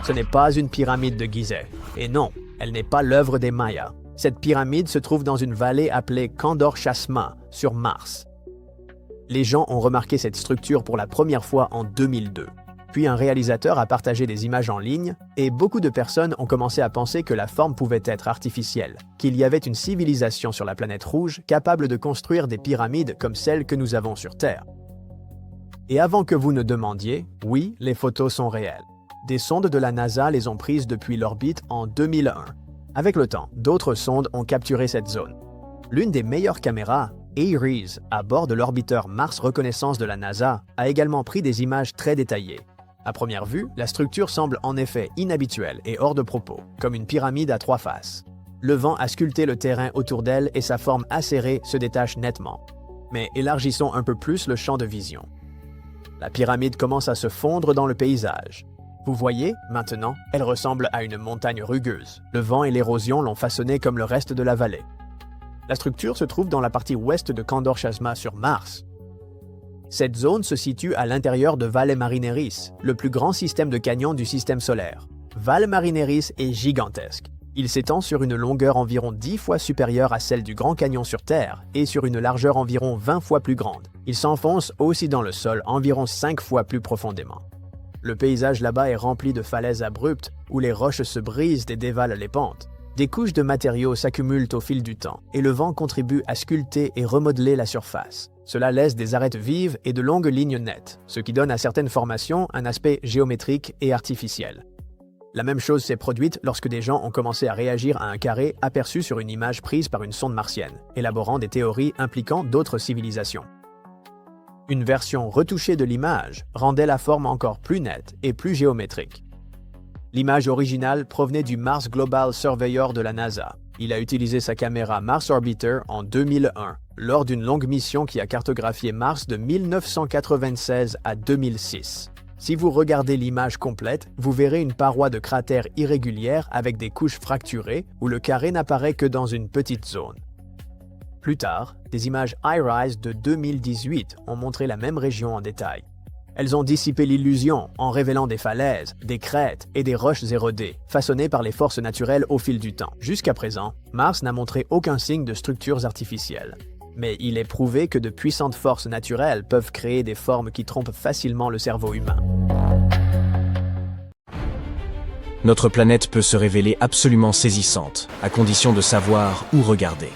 Ce n'est pas une pyramide de Gizeh. Et non, elle n'est pas l'œuvre des Mayas. Cette pyramide se trouve dans une vallée appelée Kandor Chasma, sur Mars. Les gens ont remarqué cette structure pour la première fois en 2002. Puis un réalisateur a partagé des images en ligne et beaucoup de personnes ont commencé à penser que la forme pouvait être artificielle, qu'il y avait une civilisation sur la planète rouge capable de construire des pyramides comme celles que nous avons sur Terre. Et avant que vous ne demandiez, oui, les photos sont réelles. Des sondes de la NASA les ont prises depuis l'orbite en 2001. Avec le temps, d'autres sondes ont capturé cette zone. L'une des meilleures caméras, Ares, à bord de l'orbiteur Mars Reconnaissance de la NASA, a également pris des images très détaillées. À première vue, la structure semble en effet inhabituelle et hors de propos, comme une pyramide à 3 faces. Le vent a sculpté le terrain autour d'elle et sa forme acérée se détache nettement. Mais élargissons un peu plus le champ de vision. La pyramide commence à se fondre dans le paysage. Vous voyez, maintenant, elle ressemble à une montagne rugueuse. Le vent et l'érosion l'ont façonnée comme le reste de la vallée. La structure se trouve dans la partie ouest de Kandor Chasma sur Mars. Cette zone se situe à l'intérieur de Valle Marineris, le plus grand système de canyons du système solaire. Valle Marineris est gigantesque. Il s'étend sur une longueur environ 10 fois supérieure à celle du Grand Canyon sur Terre et sur une largeur environ 20 fois plus grande. Il s'enfonce aussi dans le sol environ 5 fois plus profondément. Le paysage là-bas est rempli de falaises abruptes où les roches se brisent et dévalent les pentes. Des couches de matériaux s'accumulent au fil du temps et le vent contribue à sculpter et remodeler la surface. Cela laisse des arêtes vives et de longues lignes nettes, ce qui donne à certaines formations un aspect géométrique et artificiel. La même chose s'est produite lorsque des gens ont commencé à réagir à un carré aperçu sur une image prise par une sonde martienne, élaborant des théories impliquant d'autres civilisations. Une version retouchée de l'image rendait la forme encore plus nette et plus géométrique. L'image originale provenait du Mars Global Surveyor de la NASA. Il a utilisé sa caméra Mars Orbiter en 2001, lors d'une longue mission qui a cartographié Mars de 1996 à 2006. Si vous regardez l'image complète, vous verrez une paroi de cratère irrégulière avec des couches fracturées où le carré n'apparaît que dans une petite zone. Plus tard, des images iRISE de 2018 ont montré la même région en détail. Elles ont dissipé l'illusion en révélant des falaises, des crêtes et des roches érodées, façonnées par les forces naturelles au fil du temps. Jusqu'à présent, Mars n'a montré aucun signe de structures artificielles. Mais il est prouvé que de puissantes forces naturelles peuvent créer des formes qui trompent facilement le cerveau humain. Notre planète peut se révéler absolument saisissante, à condition de savoir où regarder.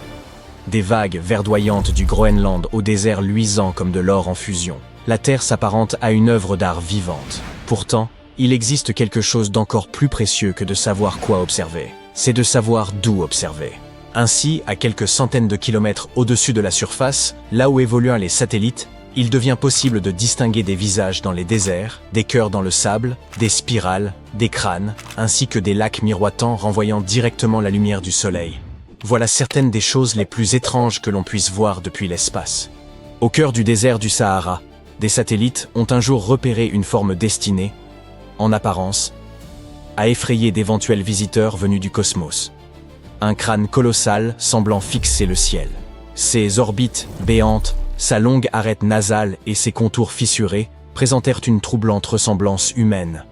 Des vagues verdoyantes du Groenland au désert luisant comme de l'or en fusion. La Terre s'apparente à une œuvre d'art vivante. Pourtant, il existe quelque chose d'encore plus précieux que de savoir quoi observer. C'est de savoir d'où observer. Ainsi, à quelques centaines de kilomètres au-dessus de la surface, là où évoluent les satellites, il devient possible de distinguer des visages dans les déserts, des cœurs dans le sable, des spirales, des crânes, ainsi que des lacs miroitants renvoyant directement la lumière du soleil. Voilà certaines des choses les plus étranges que l'on puisse voir depuis l'espace. Au cœur du désert du Sahara, des satellites ont un jour repéré une forme destinée, en apparence, à effrayer d'éventuels visiteurs venus du cosmos. Un crâne colossal semblant fixer le ciel. Ses orbites béantes, sa longue arête nasale et ses contours fissurés présentèrent une troublante ressemblance humaine.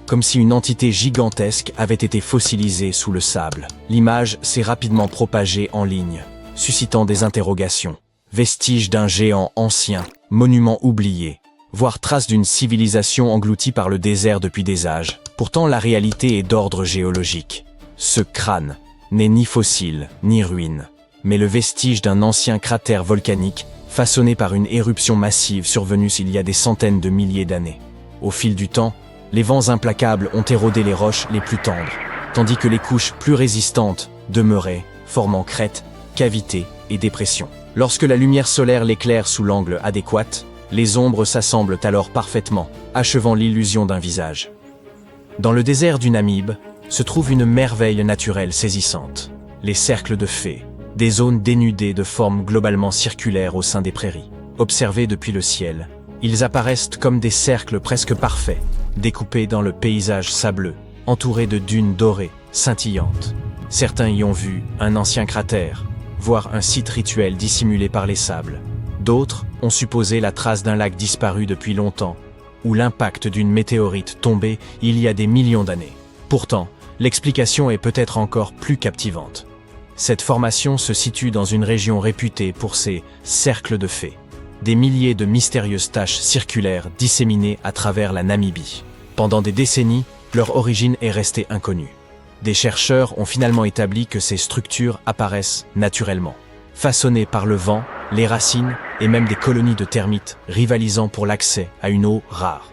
Comme si une entité gigantesque avait été fossilisée sous le sable. L'image s'est rapidement propagée en ligne, suscitant des interrogations. Vestiges d'un géant ancien, monument oublié, voire traces d'une civilisation engloutie par le désert depuis des âges. Pourtant, la réalité est d'ordre géologique. Ce crâne n'est ni fossile, ni ruine, mais le vestige d'un ancien cratère volcanique façonné par une éruption massive survenue il y a des centaines de milliers d'années. Au fil du temps, les vents implacables ont érodé les roches les plus tendres, tandis que les couches plus résistantes demeuraient, formant crêtes, cavités et dépressions. Lorsque la lumière solaire l'éclaire sous l'angle adéquat, les ombres s'assemblent alors parfaitement, achevant l'illusion d'un visage. Dans le désert du Namib, se trouve une merveille naturelle saisissante. Les cercles de fées, des zones dénudées de formes globalement circulaires au sein des prairies. Observés depuis le ciel, ils apparaissent comme des cercles presque parfaits, découpés dans le paysage sableux, entourés de dunes dorées, scintillantes. Certains y ont vu un ancien cratère, voire un site rituel dissimulé par les sables. D'autres ont supposé la trace d'un lac disparu depuis longtemps, ou l'impact d'une météorite tombée il y a des millions d'années. Pourtant, l'explication est peut-être encore plus captivante. Cette formation se situe dans une région réputée pour ses cercles de fées, des milliers de mystérieuses taches circulaires disséminées à travers la Namibie. Pendant des décennies, leur origine est restée inconnue. Des chercheurs ont finalement établi que ces structures apparaissent naturellement, façonnées par le vent, les racines et même des colonies de termites rivalisant pour l'accès à une eau rare.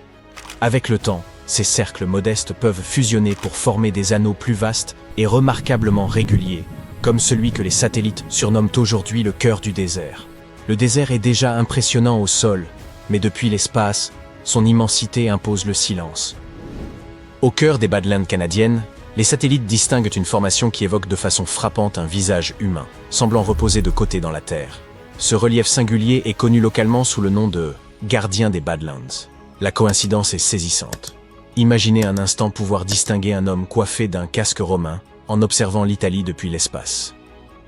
Avec le temps, ces cercles modestes peuvent fusionner pour former des anneaux plus vastes et remarquablement réguliers, comme celui que les satellites surnomment aujourd'hui le cœur du désert. Le désert est déjà impressionnant au sol, mais depuis l'espace, son immensité impose le silence. Au cœur des Badlands canadiennes, les satellites distinguent une formation qui évoque de façon frappante un visage humain, semblant reposer de côté dans la Terre. Ce relief singulier est connu localement sous le nom de « gardien des Badlands ». La coïncidence est saisissante. Imaginez un instant pouvoir distinguer un homme coiffé d'un casque romain en observant l'Italie depuis l'espace.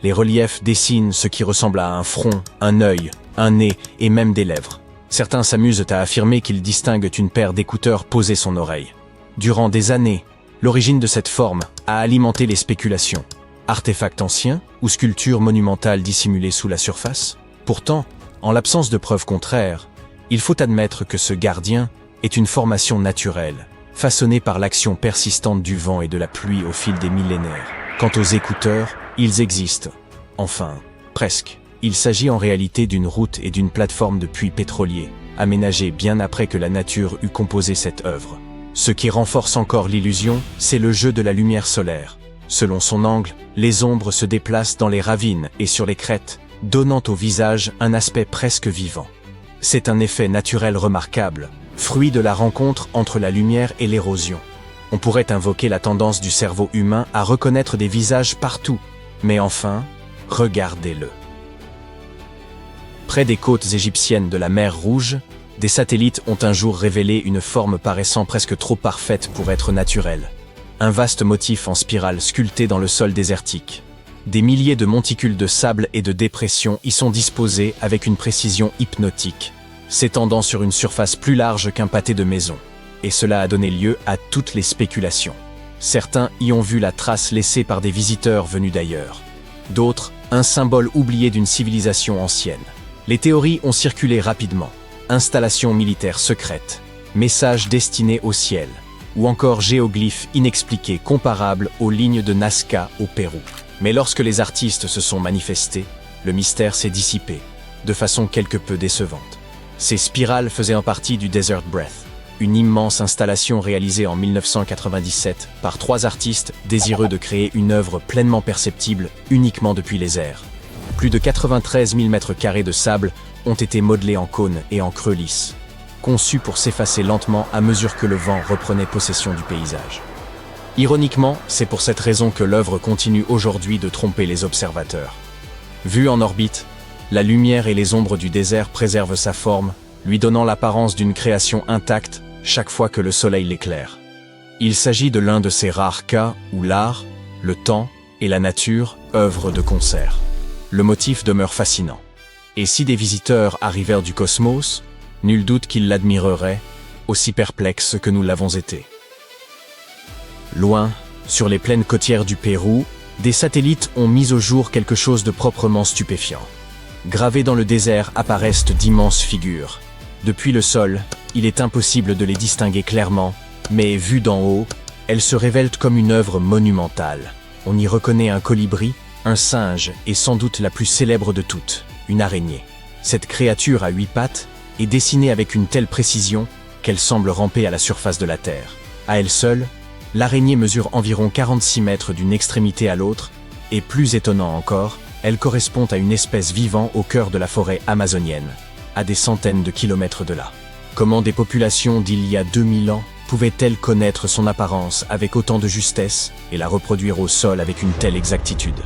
Les reliefs dessinent ce qui ressemble à un front, un œil, un nez et même des lèvres. Certains s'amusent à affirmer qu'ils distinguent une paire d'écouteurs posée son oreille. Durant des années, l'origine de cette forme a alimenté les spéculations. Artefacts anciens ou sculptures monumentales dissimulées sous la surface? Pourtant, en l'absence de preuves contraires, il faut admettre que ce gardien est une formation naturelle, façonnée par l'action persistante du vent et de la pluie au fil des millénaires. Quant aux écouteurs, ils existent. Enfin, presque. Il s'agit en réalité d'une route et d'une plateforme de puits pétroliers, aménagées bien après que la nature eut composé cette œuvre. Ce qui renforce encore l'illusion, c'est le jeu de la lumière solaire. Selon son angle, les ombres se déplacent dans les ravines et sur les crêtes, donnant au visage un aspect presque vivant. C'est un effet naturel remarquable, fruit de la rencontre entre la lumière et l'érosion. On pourrait invoquer la tendance du cerveau humain à reconnaître des visages partout, mais enfin, regardez-le. Près des côtes égyptiennes de la mer Rouge, des satellites ont un jour révélé une forme paraissant presque trop parfaite pour être naturelle. Un vaste motif en spirale sculpté dans le sol désertique. Des milliers de monticules de sable et de dépression y sont disposés avec une précision hypnotique, s'étendant sur une surface plus large qu'un pâté de maison. Et cela a donné lieu à toutes les spéculations. Certains y ont vu la trace laissée par des visiteurs venus d'ailleurs. D'autres, un symbole oublié d'une civilisation ancienne. Les théories ont circulé rapidement. Installations militaires secrètes, messages destinés au ciel, ou encore géoglyphes inexpliqués comparables aux lignes de Nazca au Pérou. Mais lorsque les artistes se sont manifestés, le mystère s'est dissipé, de façon quelque peu décevante. Ces spirales faisaient en partie du Desert Breath, une immense installation réalisée en 1997 par 3 artistes désireux de créer une œuvre pleinement perceptible uniquement depuis les airs. Plus de 93 000 m² de sable ont été modelés en cônes et en creux lisses, conçus pour s'effacer lentement à mesure que le vent reprenait possession du paysage. Ironiquement, c'est pour cette raison que l'œuvre continue aujourd'hui de tromper les observateurs. Vue en orbite, la lumière et les ombres du désert préservent sa forme, lui donnant l'apparence d'une création intacte chaque fois que le soleil l'éclaire. Il s'agit de l'un de ces rares cas où l'art, le temps et la nature œuvrent de concert. Le motif demeure fascinant. Et si des visiteurs arrivèrent du cosmos, nul doute qu'ils l'admireraient, aussi perplexes que nous l'avons été. Loin, sur les plaines côtières du Pérou, des satellites ont mis au jour quelque chose de proprement stupéfiant. Gravées dans le désert apparaissent d'immenses figures. Depuis le sol, il est impossible de les distinguer clairement, mais vues d'en haut, elles se révèlent comme une œuvre monumentale. On y reconnaît un colibri, un singe et sans doute la plus célèbre de toutes, une araignée. Cette créature à 8 pattes est dessinée avec une telle précision qu'elle semble ramper à la surface de la Terre. À elle seule, l'araignée mesure environ 46 mètres d'une extrémité à l'autre, et plus étonnant encore, elle correspond à une espèce vivant au cœur de la forêt amazonienne, à des centaines de kilomètres de là. Comment des populations d'il y a 2000 ans pouvaient-elles connaître son apparence avec autant de justesse et la reproduire au sol avec une telle exactitude?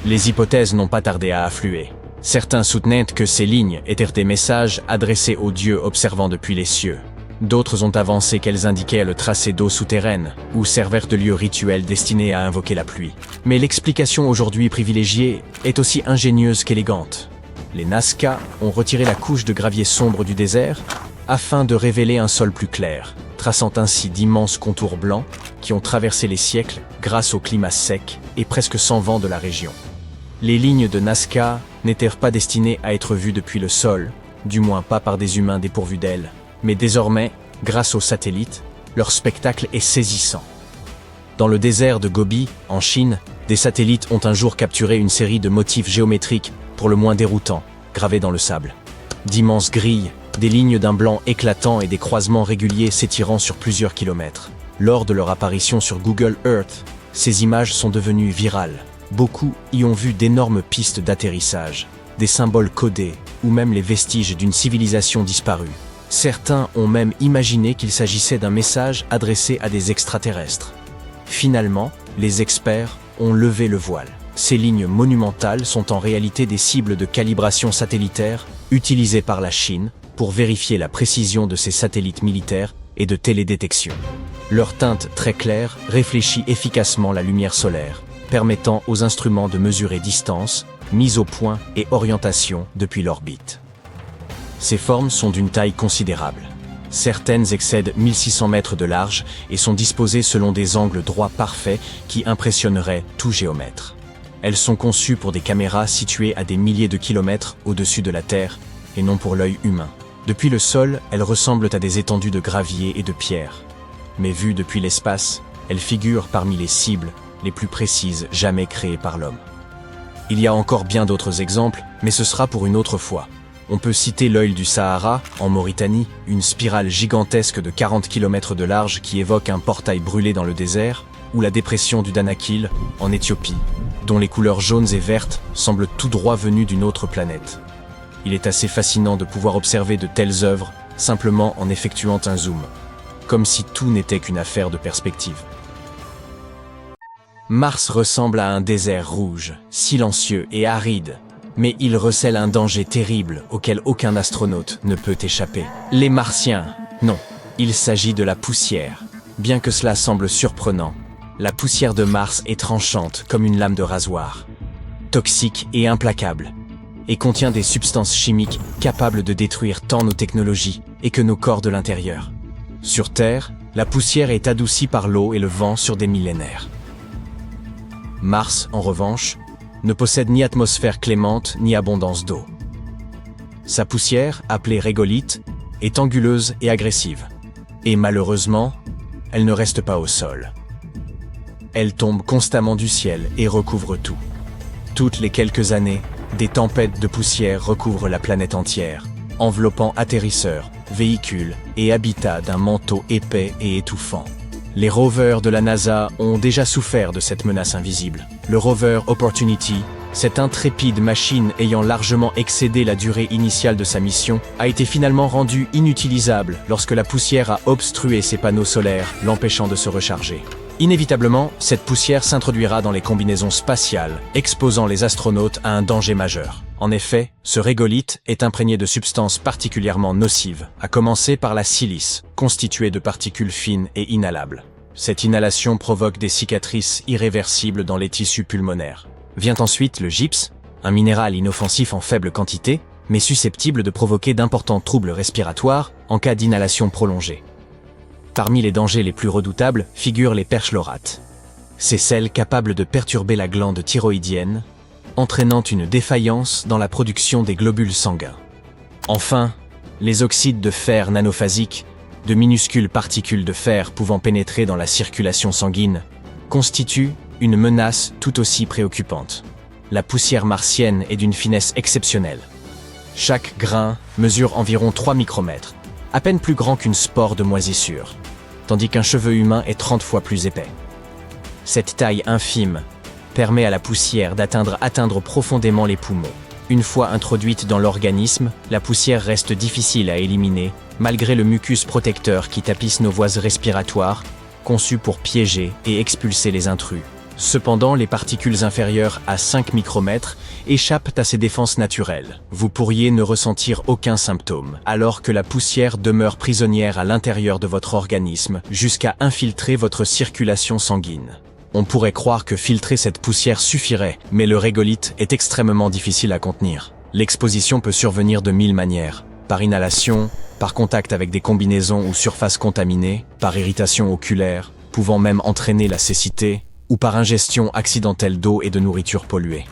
Les hypothèses n'ont pas tardé à affluer. Certains soutenaient que ces lignes étaient des messages adressés aux dieux observant depuis les cieux. D'autres ont avancé qu'elles indiquaient le tracé d'eau souterraine ou servèrent de lieu rituel destiné à invoquer la pluie. Mais l'explication aujourd'hui privilégiée est aussi ingénieuse qu'élégante. Les Nazca ont retiré la couche de gravier sombre du désert afin de révéler un sol plus clair, traçant ainsi d'immenses contours blancs qui ont traversé les siècles grâce au climat sec et presque sans vent de la région. Les lignes de Nazca n'étaient pas destinées à être vues depuis le sol, du moins pas par des humains dépourvus d'ailes, mais désormais, grâce aux satellites, leur spectacle est saisissant. Dans le désert de Gobi, en Chine, des satellites ont un jour capturé une série de motifs géométriques pour le moins déroutants, gravés dans le sable. D'immenses grilles, des lignes d'un blanc éclatant et des croisements réguliers s'étirant sur plusieurs kilomètres. Lors de leur apparition sur Google Earth, ces images sont devenues virales. Beaucoup y ont vu d'énormes pistes d'atterrissage, des symboles codés ou même les vestiges d'une civilisation disparue. Certains ont même imaginé qu'il s'agissait d'un message adressé à des extraterrestres. Finalement, les experts ont levé le voile. Ces lignes monumentales sont en réalité des cibles de calibration satellitaire utilisées par la Chine pour vérifier la précision de ses satellites militaires et de télédétection. Leur teinte très claire réfléchit efficacement la lumière solaire, permettant aux instruments de mesurer distance, mise au point et orientation depuis l'orbite. Ces formes sont d'une taille considérable. Certaines excèdent 1600 mètres de large et sont disposées selon des angles droits parfaits qui impressionneraient tout géomètre. Elles sont conçues pour des caméras situées à des milliers de kilomètres au-dessus de la Terre et non pour l'œil humain. Depuis le sol, elles ressemblent à des étendues de gravier et de pierre. Mais vues depuis l'espace, elles figurent parmi les cibles les plus précises jamais créées par l'homme. Il y a encore bien d'autres exemples, mais ce sera pour une autre fois. On peut citer l'œil du Sahara, en Mauritanie, une spirale gigantesque de 40 km de large qui évoque un portail brûlé dans le désert, ou la dépression du Danakil, en Éthiopie, dont les couleurs jaunes et vertes semblent tout droit venues d'une autre planète. Il est assez fascinant de pouvoir observer de telles œuvres simplement en effectuant un zoom, comme si tout n'était qu'une affaire de perspective. Mars ressemble à un désert rouge, silencieux et aride, mais il recèle un danger terrible auquel aucun astronaute ne peut échapper. Les Martiens, non, il s'agit de la poussière. Bien que cela semble surprenant, la poussière de Mars est tranchante comme une lame de rasoir, toxique et implacable, et contient des substances chimiques capables de détruire tant nos technologies et que nos corps de l'intérieur. Sur Terre, la poussière est adoucie par l'eau et le vent sur des millénaires. Mars, en revanche, ne possède ni atmosphère clémente ni abondance d'eau. Sa poussière, appelée régolithe, est anguleuse et agressive. Et malheureusement, elle ne reste pas au sol. Elle tombe constamment du ciel et recouvre tout. Toutes les quelques années, des tempêtes de poussière recouvrent la planète entière, enveloppant atterrisseurs, véhicules et habitats d'un manteau épais et étouffant. Les rovers de la NASA ont déjà souffert de cette menace invisible. Le rover Opportunity, cette intrépide machine ayant largement excédé la durée initiale de sa mission, a été finalement rendue inutilisable lorsque la poussière a obstrué ses panneaux solaires, l'empêchant de se recharger. Inévitablement, cette poussière s'introduira dans les combinaisons spatiales, exposant les astronautes à un danger majeur. En effet, ce régolithe est imprégné de substances particulièrement nocives, à commencer par la silice, constituée de particules fines et inhalables. Cette inhalation provoque des cicatrices irréversibles dans les tissus pulmonaires. Vient ensuite le gypse, un minéral inoffensif en faible quantité, mais susceptible de provoquer d'importants troubles respiratoires en cas d'inhalation prolongée. Parmi les dangers les plus redoutables figurent les perchlorates. Ces sels capables de perturber la glande thyroïdienne, entraînant une défaillance dans la production des globules sanguins. Enfin, les oxydes de fer nanophasiques, de minuscules particules de fer pouvant pénétrer dans la circulation sanguine, constituent une menace tout aussi préoccupante. La poussière martienne est d'une finesse exceptionnelle. Chaque grain mesure environ 3 micromètres, à peine plus grand qu'une spore de moisissure, tandis qu'un cheveu humain est 30 fois plus épais. Cette taille infime permet à la poussière d'atteindre profondément les poumons. Une fois introduite dans l'organisme, la poussière reste difficile à éliminer, malgré le mucus protecteur qui tapisse nos voies respiratoires, conçu pour piéger et expulser les intrus. Cependant, les particules inférieures à 5 micromètres échappent à ces défenses naturelles. Vous pourriez ne ressentir aucun symptôme, alors que la poussière demeure prisonnière à l'intérieur de votre organisme, jusqu'à infiltrer votre circulation sanguine. On pourrait croire que filtrer cette poussière suffirait, mais le régolithe est extrêmement difficile à contenir. L'exposition peut survenir de 1000 manières. par inhalation, par contact avec des combinaisons ou surfaces contaminées, par irritation oculaire, pouvant même entraîner la cécité, ou par ingestion accidentelle d'eau et de nourriture polluée.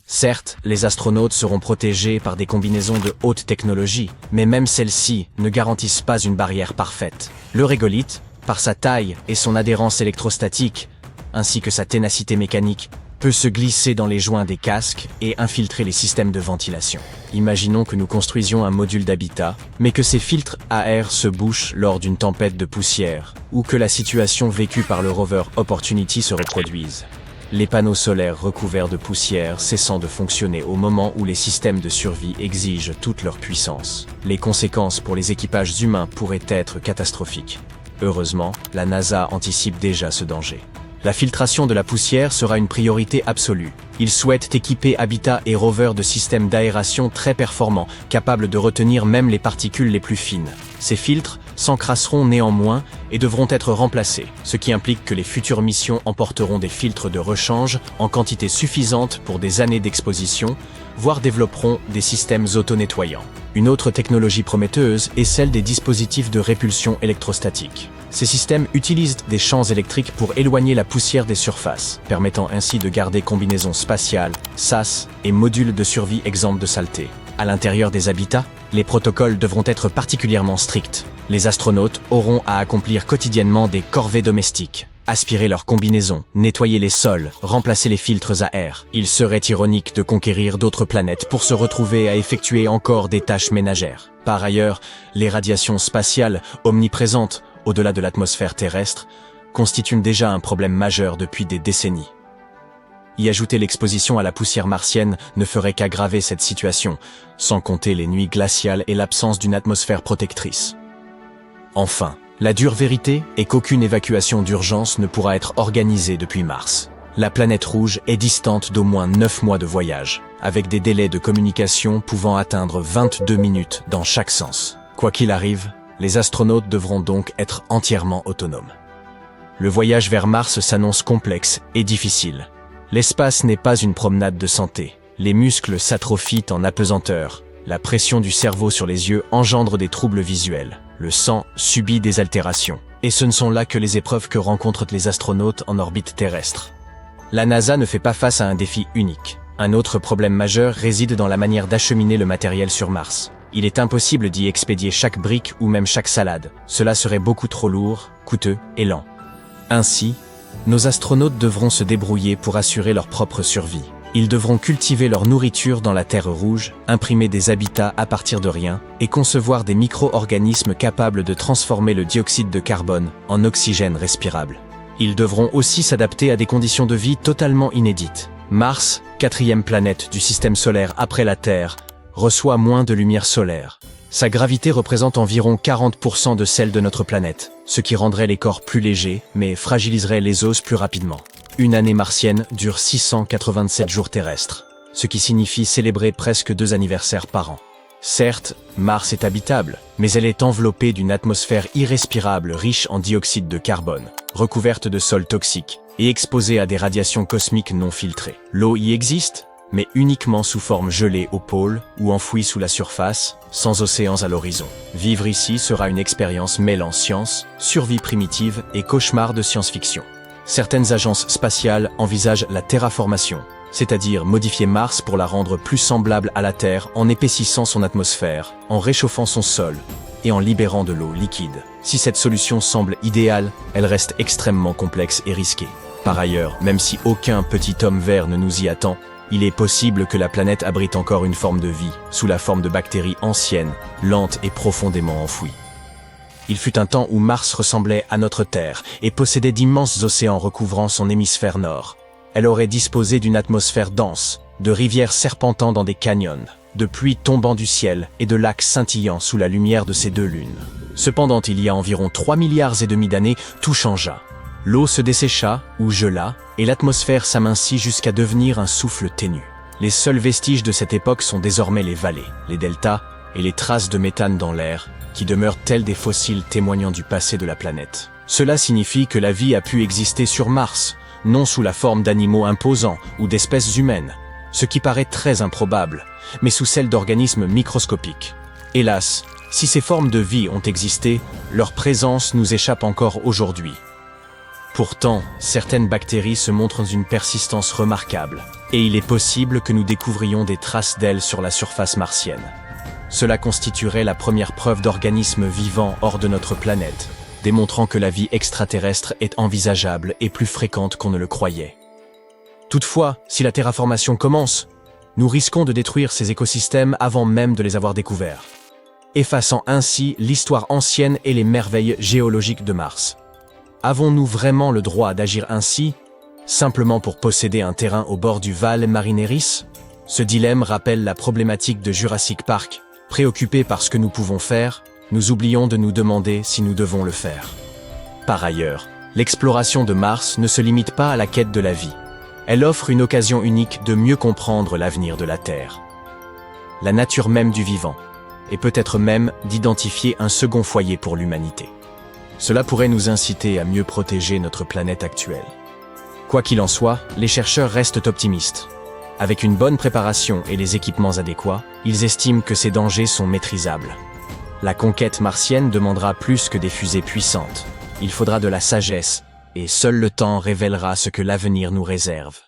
Certes, les astronautes seront protégés par des combinaisons de haute technologie, mais même celles-ci ne garantissent pas une barrière parfaite. Le régolithe, par sa taille et son adhérence électrostatique, ainsi que sa ténacité mécanique, peut se glisser dans les joints des casques et infiltrer les systèmes de ventilation. Imaginons que nous construisions un module d'habitat, mais que ces filtres à air se bouchent lors d'une tempête de poussière, ou que la situation vécue par le rover Opportunity se reproduise. Les panneaux solaires recouverts de poussière cessant de fonctionner au moment où les systèmes de survie exigent toute leur puissance. Les conséquences pour les équipages humains pourraient être catastrophiques. Heureusement, la NASA anticipe déjà ce danger. La filtration de la poussière sera une priorité absolue. Ils souhaitent équiper Habitat et Rover de systèmes d'aération très performants, capables de retenir même les particules les plus fines. Ces filtres s'encrasseront néanmoins et devront être remplacés, ce qui implique que les futures missions emporteront des filtres de rechange en quantité suffisante pour des années d'exposition, voire développeront des systèmes auto-nettoyants. Une autre technologie prometteuse est celle des dispositifs de répulsion électrostatique. Ces systèmes utilisent des champs électriques pour éloigner la poussière des surfaces, permettant ainsi de garder combinaisons spatiales, SAS et modules de survie exempts de saleté. À l'intérieur des habitats, les protocoles devront être particulièrement stricts. Les astronautes auront à accomplir quotidiennement des corvées domestiques, aspirer leurs combinaisons, nettoyer les sols, remplacer les filtres à air. Il serait ironique de conquérir d'autres planètes pour se retrouver à effectuer encore des tâches ménagères. Par ailleurs, les radiations spatiales, omniprésentes, au-delà de l'atmosphère terrestre, constituent déjà un problème majeur depuis des décennies. Y ajouter l'exposition à la poussière martienne ne ferait qu'aggraver cette situation, sans compter les nuits glaciales et l'absence d'une atmosphère protectrice. Enfin, la dure vérité est qu'aucune évacuation d'urgence ne pourra être organisée depuis Mars. La planète rouge est distante d'au moins 9 mois de voyage, avec des délais de communication pouvant atteindre 22 minutes dans chaque sens. Quoi qu'il arrive, les astronautes devront donc être entièrement autonomes. Le voyage vers Mars s'annonce complexe et difficile. L'espace n'est pas une promenade de santé. Les muscles s'atrophient en apesanteur. La pression du cerveau sur les yeux engendre des troubles visuels. Le sang subit des altérations. Et ce ne sont là que les épreuves que rencontrent les astronautes en orbite terrestre. La NASA ne fait pas face à un défi unique. Un autre problème majeur réside dans la manière d'acheminer le matériel sur Mars. Il est impossible d'y expédier chaque brique ou même chaque salade. Cela serait beaucoup trop lourd, coûteux et lent. Ainsi, nos astronautes devront se débrouiller pour assurer leur propre survie. Ils devront cultiver leur nourriture dans la Terre rouge, imprimer des habitats à partir de rien et concevoir des micro-organismes capables de transformer le dioxyde de carbone en oxygène respirable. Ils devront aussi s'adapter à des conditions de vie totalement inédites. Mars, 4e planète du système solaire après la Terre, reçoit moins de lumière solaire. Sa gravité représente environ 40% de celle de notre planète, ce qui rendrait les corps plus légers, mais fragiliserait les os plus rapidement. Une année martienne dure 687 jours terrestres, ce qui signifie célébrer presque 2 anniversaires par an. Certes, Mars est habitable, mais elle est enveloppée d'une atmosphère irrespirable riche en dioxyde de carbone, recouverte de sols toxiques et exposée à des radiations cosmiques non filtrées. L'eau y existe, mais uniquement sous forme gelée au pôle ou enfouie sous la surface, sans océans à l'horizon. Vivre ici sera une expérience mêlant science, survie primitive et cauchemar de science-fiction. Certaines agences spatiales envisagent la terraformation, c'est-à-dire modifier Mars pour la rendre plus semblable à la Terre en épaississant son atmosphère, en réchauffant son sol et en libérant de l'eau liquide. Si cette solution semble idéale, elle reste extrêmement complexe et risquée. Par ailleurs, même si aucun petit homme vert ne nous y attend, il est possible que la planète abrite encore une forme de vie, sous la forme de bactéries anciennes, lentes et profondément enfouies. Il fut un temps où Mars ressemblait à notre Terre et possédait d'immenses océans recouvrant son hémisphère nord. Elle aurait disposé d'une atmosphère dense, de rivières serpentant dans des canyons, de pluies tombant du ciel et de lacs scintillant sous la lumière de ses 2 lunes. Cependant, il y a environ 3,5 milliards d'années, tout changea. L'eau se dessécha ou gela, et l'atmosphère s'amincit jusqu'à devenir un souffle ténu. Les seuls vestiges de cette époque sont désormais les vallées, les deltas et les traces de méthane dans l'air, qui demeurent tels des fossiles témoignant du passé de la planète. Cela signifie que la vie a pu exister sur Mars, non sous la forme d'animaux imposants ou d'espèces humaines, ce qui paraît très improbable, mais sous celle d'organismes microscopiques. Hélas, si ces formes de vie ont existé, leur présence nous échappe encore aujourd'hui. Pourtant, certaines bactéries se montrent dans une persistance remarquable, et il est possible que nous découvrions des traces d'elles sur la surface martienne. Cela constituerait la première preuve d'organismes vivants hors de notre planète, démontrant que la vie extraterrestre est envisageable et plus fréquente qu'on ne le croyait. Toutefois, si la terraformation commence, nous risquons de détruire ces écosystèmes avant même de les avoir découverts, effaçant ainsi l'histoire ancienne et les merveilles géologiques de Mars. Avons-nous vraiment le droit d'agir ainsi, simplement pour posséder un terrain au bord du Val Marineris? Ce dilemme rappelle la problématique de Jurassic Park. Préoccupés par ce que nous pouvons faire, nous oublions de nous demander si nous devons le faire. Par ailleurs, l'exploration de Mars ne se limite pas à la quête de la vie. Elle offre une occasion unique de mieux comprendre l'avenir de la Terre, la nature même du vivant, et peut-être même d'identifier un second foyer pour l'humanité. Cela pourrait nous inciter à mieux protéger notre planète actuelle. Quoi qu'il en soit, les chercheurs restent optimistes. Avec une bonne préparation et les équipements adéquats, ils estiment que ces dangers sont maîtrisables. La conquête martienne demandera plus que des fusées puissantes. Il faudra de la sagesse, et seul le temps révélera ce que l'avenir nous réserve.